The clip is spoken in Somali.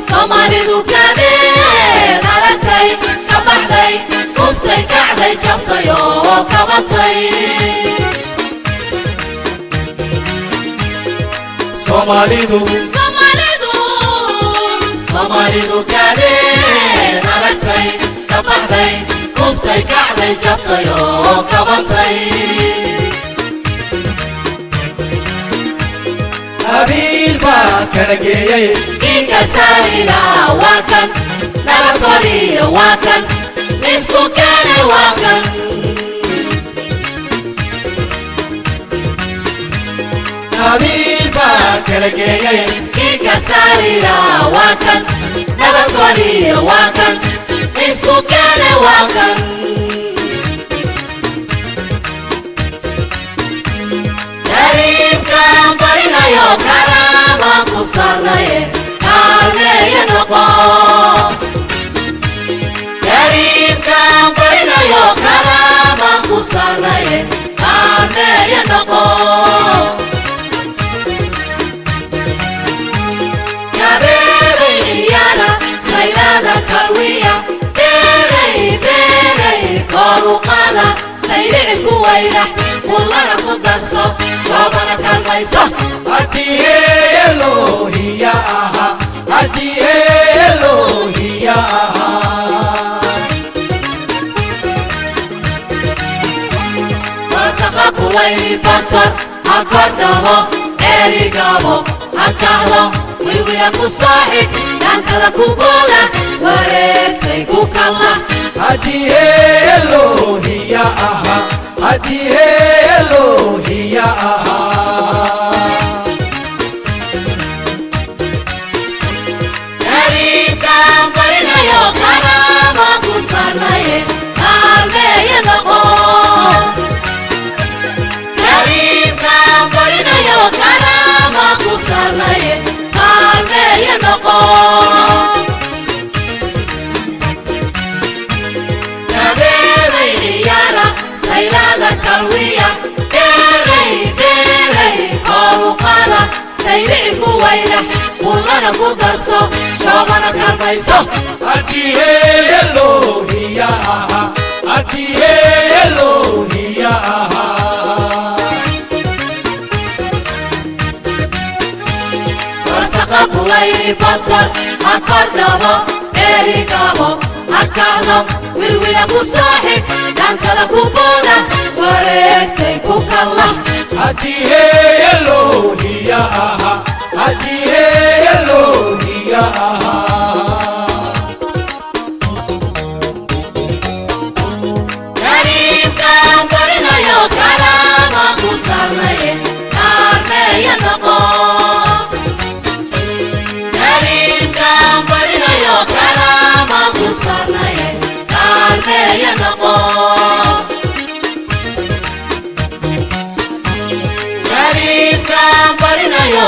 Somalidu kadeed aragtay ka baxday kuftay kacday jabtay oo kabatay Somalidu kadeed aragtay ka baxday kuftay kacday jabtay oo kabatay qabiil baa kala geeyay inka saarila waa kan nabad qoriyo waa kan isku keene waa kan qabiil baa kala geeyay inka saarila waa kan nabad qoriyo waa kan isku keene waa kan Karimkan barinayo karama ku sarnaye kaalmeeya noqo Karimkan barinayo karama ku sarnaye kaalmeeya noqo Kabeebay ciyaara saylada kalwiya beeray kor u qaada saylici ku wayrax kullana ku darso shoobana kalmayso haddii Elohiya aha haddii Elohiya aha Wasaqa kuwayni bakar ha kordhabo ceerigabo ha kahlo wilwila ku saaxib dhankada ku booda wareegtay ku kalla haddii Elohiya aha haddii Elohiya aha Karimkan barinayo karama ku sarnaye kaalmeeya noqo Karimkan barinayo karama ku sarnaye kaalmeeya noqo Kabeebay ciyaara saylada kalwiya beeray kor u qaada saylici ku wayrax kullana ku darso shoobana kalmayso haddii Elohiya aha haddii Elohiya aha Wasaqa kuwayni bakar ha kordhabo ceerigabo ha kahlo wilwila ku saaxib dhankada ku booda wareegtay ku kalla haddii Elohiya aha haddii Elohiya aha Karimkan barinayo karama ku sarnaye kaalmeeya noqo Karimkan barinayo karama ku sarnaye kaalmeeya noqo Karimkan barinayo